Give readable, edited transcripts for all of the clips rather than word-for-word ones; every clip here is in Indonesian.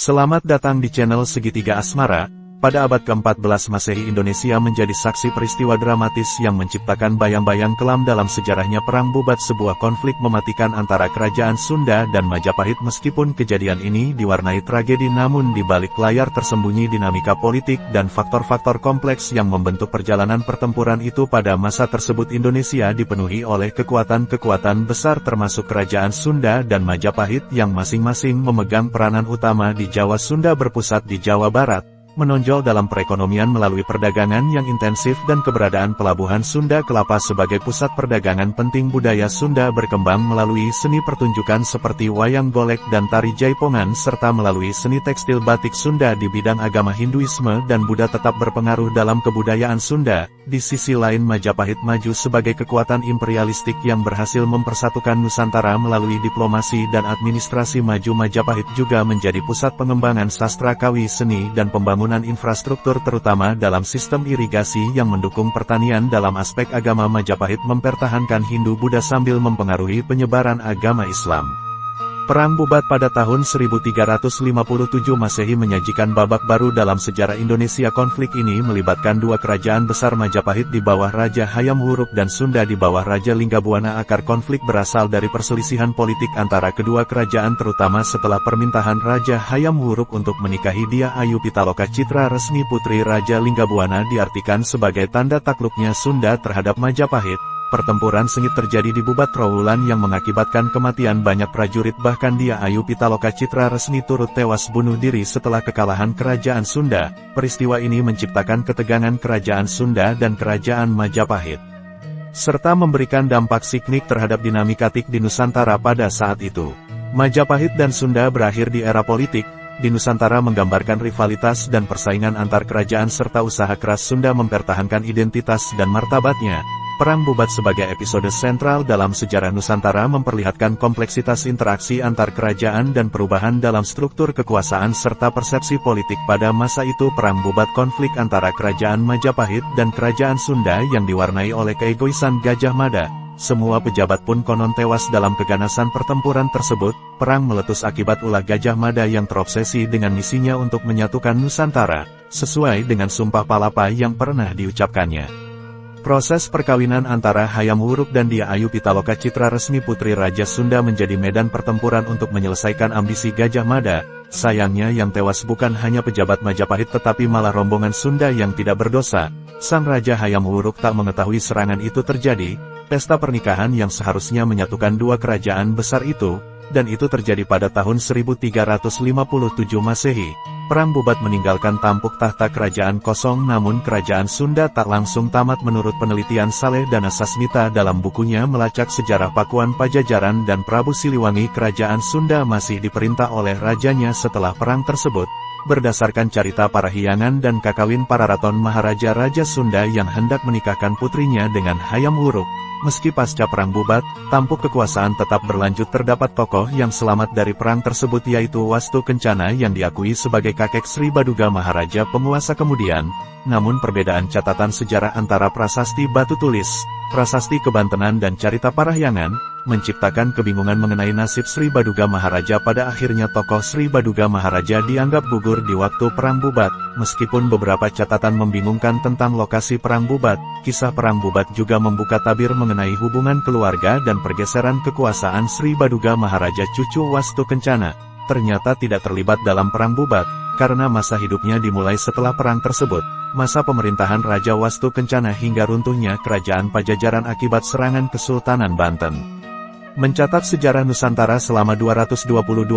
Selamat datang di channel Segitiga Asmara. Pada abad ke-14 Masehi Indonesia menjadi saksi peristiwa dramatis yang menciptakan bayang-bayang kelam dalam sejarahnya Perang Bubat, sebuah konflik mematikan antara kerajaan Sunda dan Majapahit. Meskipun kejadian ini diwarnai tragedi, namun di balik layar tersembunyi dinamika politik dan faktor-faktor kompleks yang membentuk perjalanan pertempuran itu. Pada masa tersebut Indonesia dipenuhi oleh kekuatan-kekuatan besar termasuk kerajaan Sunda dan Majapahit yang masing-masing memegang peranan utama di Jawa. Sunda berpusat di Jawa Barat, menonjol dalam perekonomian melalui perdagangan yang intensif dan keberadaan pelabuhan Sunda Kelapa sebagai pusat perdagangan penting. Budaya Sunda berkembang melalui seni pertunjukan seperti wayang golek dan tari jaipongan, serta melalui seni tekstil batik. Sunda di bidang agama Hinduisme dan Buddha tetap berpengaruh dalam kebudayaan Sunda. Di sisi lain Majapahit maju sebagai kekuatan imperialistik yang berhasil mempersatukan Nusantara melalui diplomasi dan administrasi maju. Majapahit juga menjadi pusat pengembangan sastra kawi, seni dan pembangunan infrastruktur terutama dalam sistem irigasi yang mendukung pertanian. Dalam aspek agama Majapahit mempertahankan Hindu-Buddha sambil mempengaruhi penyebaran agama Islam. Perang Bubat pada tahun 1357 Masehi menyajikan babak baru dalam sejarah Indonesia. Konflik ini melibatkan dua kerajaan besar, Majapahit di bawah Raja Hayam Wuruk dan Sunda di bawah Raja Linggabuana. Akar konflik berasal dari perselisihan politik antara kedua kerajaan, terutama setelah permintaan Raja Hayam Wuruk untuk menikahi Dia Ayu Pitaloka Citra Resmi, putri Raja Linggabuana, diartikan sebagai tanda takluknya Sunda terhadap Majapahit. Pertempuran sengit terjadi di Bubat Trowulan yang mengakibatkan kematian banyak prajurit, bahkan Dia Ayu Pitaloka Citra Resmi turut tewas bunuh diri setelah kekalahan kerajaan Sunda. Peristiwa ini menciptakan ketegangan kerajaan Sunda dan kerajaan Majapahit, serta memberikan dampak signifikan terhadap dinamikatik di Nusantara pada saat itu. Majapahit dan Sunda berakhir di era politik di Nusantara menggambarkan rivalitas dan persaingan antar kerajaan serta usaha keras Sunda mempertahankan identitas dan martabatnya. Perang Bubat sebagai episode sentral dalam sejarah Nusantara memperlihatkan kompleksitas interaksi antar kerajaan dan perubahan dalam struktur kekuasaan serta persepsi politik pada masa itu. Perang Bubat, konflik antara kerajaan Majapahit dan kerajaan Sunda yang diwarnai oleh keegoisan Gajah Mada. Semua pejabat pun konon tewas dalam keganasan pertempuran tersebut. Perang meletus akibat ulah Gajah Mada yang terobsesi dengan misinya untuk menyatukan Nusantara, sesuai dengan Sumpah Palapa yang pernah diucapkannya. Proses perkawinan antara Hayam Wuruk dan Dia Ayu Pitaloka Citra Resmi, putri Raja Sunda, menjadi medan pertempuran untuk menyelesaikan ambisi Gajah Mada. Sayangnya yang tewas bukan hanya pejabat Majapahit tetapi malah rombongan Sunda yang tidak berdosa. Sang Raja Hayam Wuruk tak mengetahui serangan itu terjadi. Pesta pernikahan yang seharusnya menyatukan dua kerajaan besar itu, dan itu terjadi pada tahun 1357 Masehi. Perang Bubat meninggalkan tampuk tahta kerajaan kosong, namun kerajaan Sunda tak langsung tamat. Menurut penelitian Saleh Dana Sasmita dalam bukunya Melacak Sejarah Pakuan Pajajaran dan Prabu Siliwangi, kerajaan Sunda masih diperintah oleh rajanya setelah perang tersebut. Berdasarkan carita Parahyangan dan Kakawin Pararaton, Maharaja Raja Sunda yang hendak menikahkan putrinya dengan Hayam Wuruk. Meski pasca Perang Bubat, tampuk kekuasaan tetap berlanjut. Terdapat tokoh yang selamat dari perang tersebut, yaitu Wastu Kencana yang diakui sebagai kakek Sri Baduga Maharaja penguasa kemudian. Namun perbedaan catatan sejarah antara prasasti batu tulis, prasasti Kebantenan dan carita Parahyangan menciptakan kebingungan mengenai nasib Sri Baduga Maharaja. Pada akhirnya tokoh Sri Baduga Maharaja dianggap gugur di waktu Perang Bubat. Meskipun beberapa catatan membingungkan tentang lokasi Perang Bubat, kisah Perang Bubat juga membuka tabir mengenai hubungan keluarga dan pergeseran kekuasaan. Sri Baduga Maharaja, cucu Wastu Kencana, ternyata tidak terlibat dalam Perang Bubat, karena masa hidupnya dimulai setelah perang tersebut. Masa pemerintahan Raja Wastu Kencana hingga runtuhnya kerajaan Pajajaran akibat serangan Kesultanan Banten. Mencatat sejarah Nusantara selama 222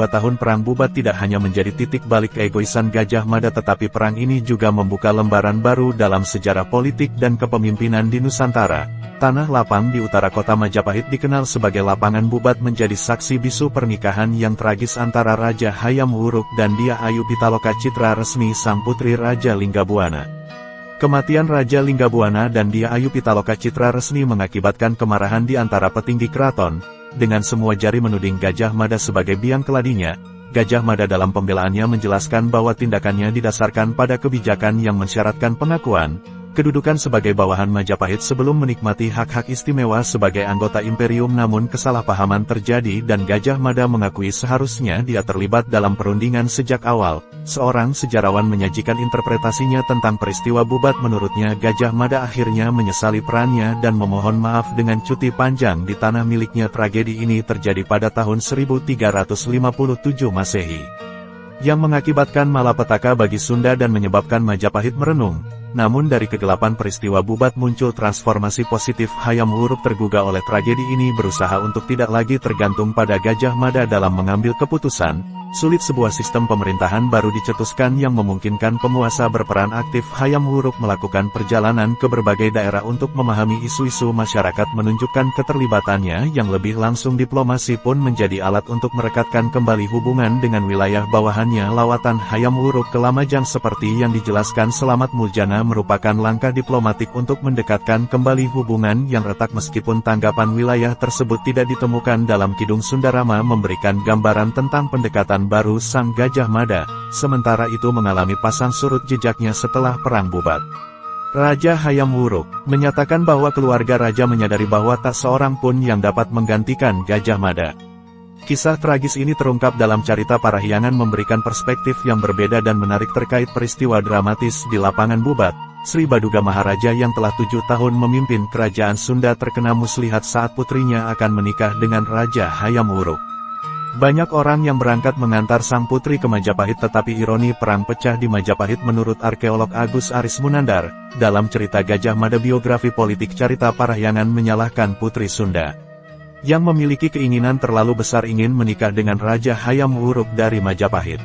tahun, Perang Bubat tidak hanya menjadi titik balik keegoisan Gajah Mada, tetapi perang ini juga membuka lembaran baru dalam sejarah politik dan kepemimpinan di Nusantara. Tanah lapang di utara kota Majapahit dikenal sebagai Lapangan Bubat menjadi saksi bisu pernikahan yang tragis antara Raja Hayam Wuruk dan Dia Ayu Pitaloka Citra Resmi, sang putri Raja Linggabuana. Kematian Raja Linggabuana dan Dia Ayu Pitaloka Citra Resmi mengakibatkan kemarahan di antara petinggi keraton. Dengan semua jari menuding Gajah Mada sebagai biang keladinya, Gajah Mada dalam pembelaannya menjelaskan bahwa tindakannya didasarkan pada kebijakan yang mensyaratkan pengakuan. kedudukan sebagai bawahan Majapahit sebelum menikmati hak-hak istimewa sebagai anggota imperium, namun kesalahpahaman terjadi dan Gajah Mada mengakui seharusnya dia terlibat dalam perundingan sejak awal. Seorang sejarawan menyajikan interpretasinya tentang peristiwa Bubat. Menurutnya Gajah Mada akhirnya menyesali perannya dan memohon maaf dengan cuti panjang di tanah miliknya. Tragedi ini terjadi pada tahun 1357 Masehi, yang mengakibatkan malapetaka bagi Sunda dan menyebabkan Majapahit merenung. Namun dari kegelapan peristiwa Bubat muncul transformasi positif. Hayam Wuruk tergugah oleh tragedi ini berusaha untuk tidak lagi tergantung pada Gajah Mada dalam mengambil keputusan. Sulit sebuah sistem pemerintahan baru dicetuskan yang memungkinkan penguasa berperan aktif. Hayam Wuruk melakukan perjalanan ke berbagai daerah untuk memahami isu-isu masyarakat, menunjukkan keterlibatannya yang lebih langsung. Diplomasi pun menjadi alat untuk merekatkan kembali hubungan dengan wilayah bawahannya. Lawatan Hayam Wuruk ke Lamajang seperti yang dijelaskan Selamat Muljana merupakan langkah diplomatik untuk mendekatkan kembali hubungan yang retak. Meskipun tanggapan wilayah tersebut tidak ditemukan dalam Kidung Sundarama, memberikan gambaran tentang pendekatan baru sang Gajah Mada, sementara itu mengalami pasang surut jejaknya setelah Perang Bubat. Raja Hayam Wuruk menyatakan bahwa keluarga raja menyadari bahwa tak seorang pun yang dapat menggantikan Gajah Mada. Kisah tragis ini terungkap dalam Carita Parahyangan, memberikan perspektif yang berbeda dan menarik terkait peristiwa dramatis di lapangan Bubat. Sri Baduga Maharaja yang telah 7 tahun memimpin kerajaan Sunda terkena muslihat saat putrinya akan menikah dengan Raja Hayam Wuruk. Banyak orang yang berangkat mengantar sang putri ke Majapahit, tetapi ironi perang pecah di Majapahit. Menurut arkeolog Agus Aris Munandar, dalam cerita Gajah Mada biografi politik Carita Parahyangan menyalahkan putri Sunda yang memiliki keinginan terlalu besar ingin menikah dengan Raja Hayam Wuruk dari Majapahit.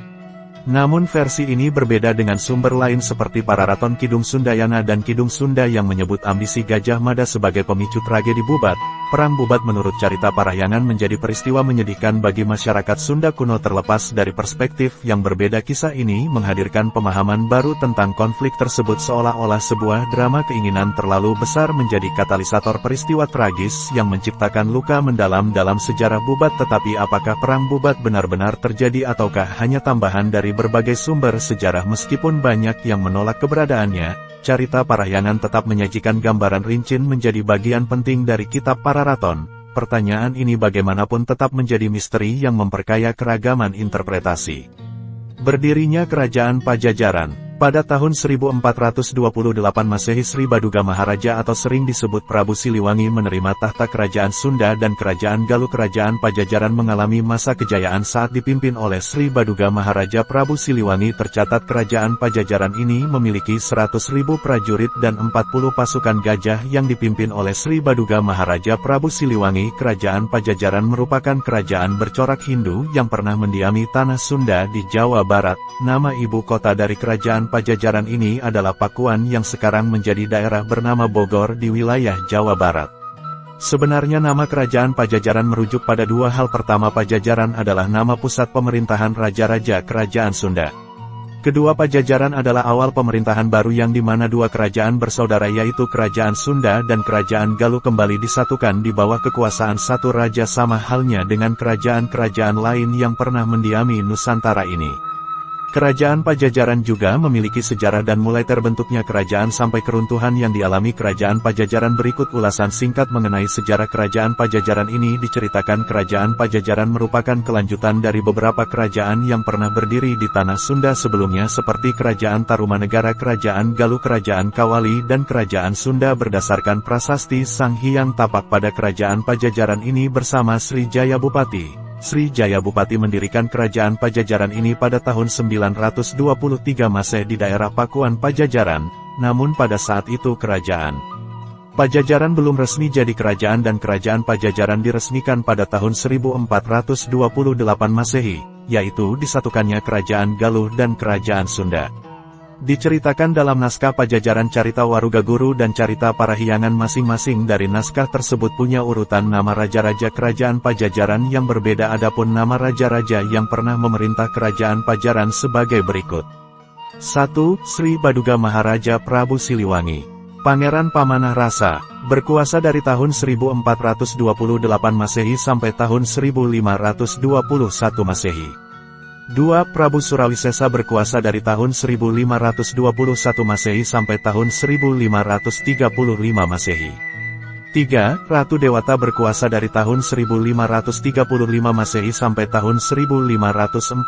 Namun versi ini berbeda dengan sumber lain seperti Pararaton Kidung Sundayana dan Kidung Sunda yang menyebut ambisi Gajah Mada sebagai pemicu tragedi Bubat. Perang Bubat menurut Carita Parahyangan menjadi peristiwa menyedihkan bagi masyarakat Sunda kuno. Terlepas dari perspektif yang berbeda, kisah ini menghadirkan pemahaman baru tentang konflik tersebut, seolah-olah sebuah drama keinginan terlalu besar menjadi katalisator peristiwa tragis yang menciptakan luka mendalam dalam sejarah Bubat. Tetapi apakah Perang Bubat benar-benar terjadi ataukah hanya tambahan dari berbagai sumber sejarah? Meskipun banyak yang menolak keberadaannya, Carita Parahyangan tetap menyajikan gambaran rincin menjadi bagian penting dari kitab Pararaton. Pertanyaan ini bagaimanapun tetap menjadi misteri yang memperkaya keragaman interpretasi. Berdirinya Kerajaan Pajajaran. Pada tahun 1428 Masehi, Sri Baduga Maharaja atau sering disebut Prabu Siliwangi menerima tahta Kerajaan Sunda dan Kerajaan Galuh. Kerajaan Pajajaran mengalami masa kejayaan saat dipimpin oleh Sri Baduga Maharaja Prabu Siliwangi. Tercatat Kerajaan Pajajaran ini memiliki 100.000 prajurit dan 40 pasukan gajah yang dipimpin oleh Sri Baduga Maharaja Prabu Siliwangi. Kerajaan Pajajaran merupakan kerajaan bercorak Hindu yang pernah mendiami tanah Sunda di Jawa Barat. Nama ibu kota dari Kerajaan Pajajaran ini adalah Pakuan yang sekarang menjadi daerah bernama Bogor di wilayah Jawa Barat. Sebenarnya nama Kerajaan Pajajaran merujuk pada dua hal. Pertama, Pajajaran adalah nama pusat pemerintahan raja-raja Kerajaan Sunda. Kedua, Pajajaran adalah awal pemerintahan baru yang dimana dua kerajaan bersaudara yaitu Kerajaan Sunda dan Kerajaan Galuh kembali disatukan di bawah kekuasaan satu raja, sama halnya dengan kerajaan-kerajaan lain yang pernah mendiami Nusantara ini. Kerajaan Pajajaran juga memiliki sejarah dan mulai terbentuknya kerajaan sampai keruntuhan yang dialami Kerajaan Pajajaran. Berikut ulasan singkat mengenai sejarah Kerajaan Pajajaran ini. Diceritakan Kerajaan Pajajaran merupakan kelanjutan dari beberapa kerajaan yang pernah berdiri di tanah Sunda sebelumnya seperti Kerajaan Tarumanegara, Kerajaan Galuh, Kerajaan Kawali, dan Kerajaan Sunda. Berdasarkan prasasti Sang Hyang Tapak pada Kerajaan Pajajaran ini bersama Sri Jaya Bupati. Sri Jaya Bupati mendirikan Kerajaan Pajajaran ini pada tahun 923 Masehi di daerah Pakuan Pajajaran, namun pada saat itu Kerajaan Pajajaran belum resmi jadi kerajaan dan Kerajaan Pajajaran diresmikan pada tahun 1428 Masehi, yaitu disatukannya Kerajaan Galuh dan Kerajaan Sunda. Diceritakan dalam naskah Pajajaran Carita Warugaguru dan Carita Parahyangan, masing-masing dari naskah tersebut punya urutan nama raja-raja Kerajaan Pajajaran yang berbeda. Adapun nama raja-raja yang pernah memerintah Kerajaan Pajajaran sebagai berikut. 1. Sri Baduga Maharaja Prabu Siliwangi, Pangeran Pamanah Rasa, berkuasa dari tahun 1428 Masehi sampai tahun 1521 Masehi. 2. Prabu Surawisesa berkuasa dari tahun 1521 Masehi sampai tahun 1535 Masehi. 3. Ratu Dewata berkuasa dari tahun 1535 Masehi sampai tahun 1543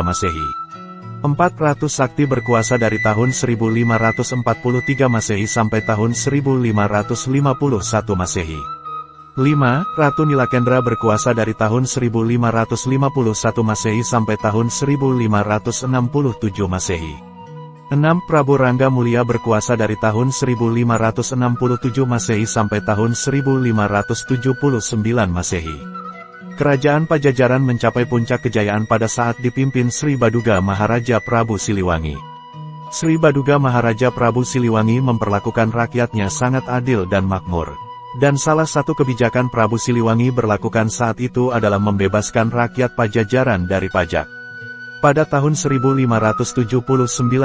Masehi. 4. Ratu Sakti berkuasa dari tahun 1543 Masehi sampai tahun 1551 Masehi. 5. Ratu Nilakendra berkuasa dari tahun 1551 Masehi sampai tahun 1567 Masehi. 6. Prabu Rangga Mulia berkuasa dari tahun 1567 Masehi sampai tahun 1579 Masehi. Kerajaan Pajajaran mencapai puncak kejayaan pada saat dipimpin Sri Baduga Maharaja Prabu Siliwangi. Sri Baduga Maharaja Prabu Siliwangi memperlakukan rakyatnya sangat adil dan makmur. Dan salah satu kebijakan Prabu Siliwangi berlakukan saat itu adalah membebaskan rakyat Pajajaran dari pajak. Pada tahun 1579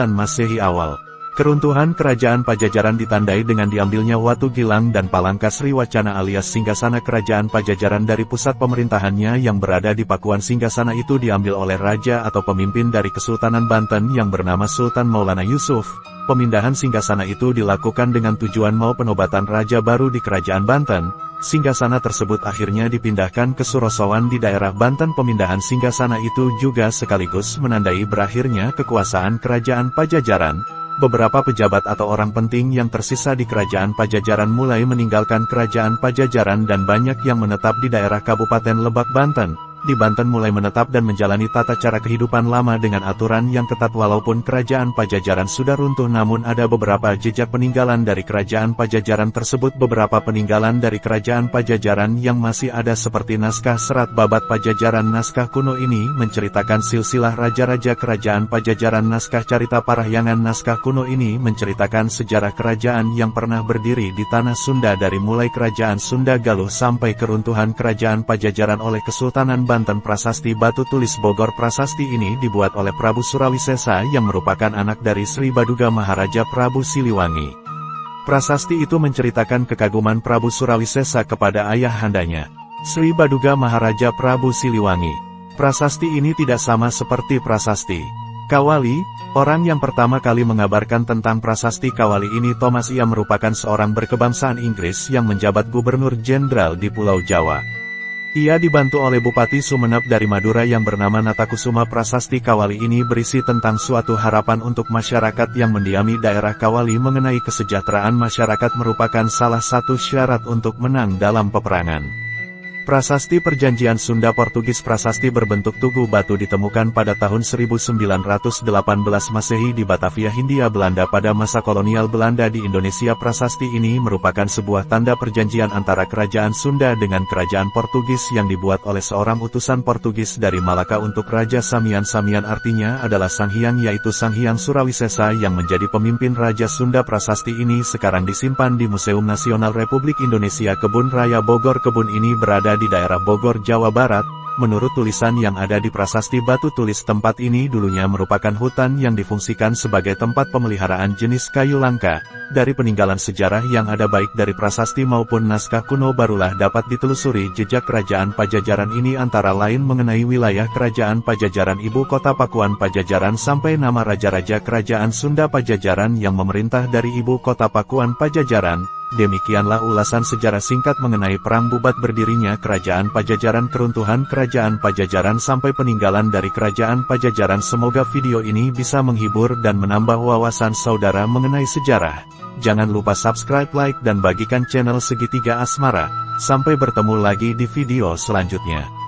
Masehi awal, keruntuhan kerajaan Pajajaran ditandai dengan diambilnya Watu Gilang dan Palangka Sriwacana alias singgasana kerajaan Pajajaran dari pusat pemerintahannya yang berada di Pakuan. Singgasana itu diambil oleh raja atau pemimpin dari Kesultanan Banten yang bernama Sultan Maulana Yusuf. Pemindahan singgasana itu dilakukan dengan tujuan mau penobatan raja baru di kerajaan Banten. Singgasana tersebut akhirnya dipindahkan ke Surosowan di daerah Banten. Pemindahan singgasana itu juga sekaligus menandai berakhirnya kekuasaan kerajaan Pajajaran. Beberapa pejabat atau orang penting yang tersisa di kerajaan Pajajaran mulai meninggalkan kerajaan Pajajaran dan banyak yang menetap di daerah Kabupaten Lebak, Banten. Di Banten mulai menetap dan menjalani tata cara kehidupan lama dengan aturan yang ketat. Walaupun kerajaan Pajajaran sudah runtuh, namun ada beberapa jejak peninggalan dari kerajaan Pajajaran tersebut. Beberapa peninggalan dari kerajaan Pajajaran yang masih ada seperti naskah Serat Babat Pajajaran. Naskah kuno ini menceritakan silsilah raja-raja kerajaan Pajajaran. Naskah Carita Parahyangan. Naskah kuno ini menceritakan sejarah kerajaan yang pernah berdiri di tanah Sunda dari mulai kerajaan Sunda Galuh sampai keruntuhan kerajaan Pajajaran oleh Kesultanan Banten. Prasasti Batu Tulis Bogor. Prasasti ini dibuat oleh Prabu Surawisesa yang merupakan anak dari Sri Baduga Maharaja Prabu Siliwangi. Prasasti itu menceritakan kekaguman Prabu Surawisesa kepada ayahandanya, Sri Baduga Maharaja Prabu Siliwangi. Prasasti ini tidak sama seperti prasasti Kawali. Orang yang pertama kali mengabarkan tentang prasasti Kawali ini Thomas. Ia merupakan seorang berkebangsaan Inggris yang menjabat gubernur jenderal di Pulau Jawa. Ia dibantu oleh Bupati Sumeneb dari Madura yang bernama Natakusuma. Prasasti Kawali ini berisi tentang suatu harapan untuk masyarakat yang mendiami daerah Kawali mengenai kesejahteraan masyarakat merupakan salah satu syarat untuk menang dalam peperangan. Prasasti Perjanjian Sunda Portugis. Prasasti berbentuk tugu batu ditemukan pada tahun 1918 Masehi di Batavia, Hindia Belanda pada masa kolonial Belanda di Indonesia. Prasasti ini merupakan sebuah tanda perjanjian antara kerajaan Sunda dengan kerajaan Portugis yang dibuat oleh seorang utusan Portugis dari Malaka untuk Raja Samian. Samian artinya adalah Sang Hyang, yaitu Sang Hyang Surawisesa yang menjadi pemimpin Raja Sunda. Prasasti ini sekarang disimpan di Museum Nasional Republik Indonesia Kebun Raya Bogor. Kebun ini berada di daerah Bogor, Jawa Barat. Menurut tulisan yang ada di prasasti Batu Tulis, tempat ini dulunya merupakan hutan yang difungsikan sebagai tempat pemeliharaan jenis kayu langka. Dari peninggalan sejarah yang ada baik dari prasasti maupun naskah kuno barulah dapat ditelusuri jejak kerajaan Pajajaran ini, antara lain mengenai wilayah kerajaan Pajajaran, ibu kota Pakuan Pajajaran, sampai nama raja-raja kerajaan Sunda Pajajaran yang memerintah dari ibu kota Pakuan Pajajaran. Demikianlah ulasan sejarah singkat mengenai perang bubat berdirinya kerajaan Pajajaran, keruntuhan kerajaan Pajajaran sampai peninggalan dari kerajaan Pajajaran. Semoga video ini bisa menghibur dan menambah wawasan saudara mengenai sejarah. Jangan lupa subscribe, like, dan bagikan channel Segitiga Asmara. Sampai bertemu lagi di video selanjutnya.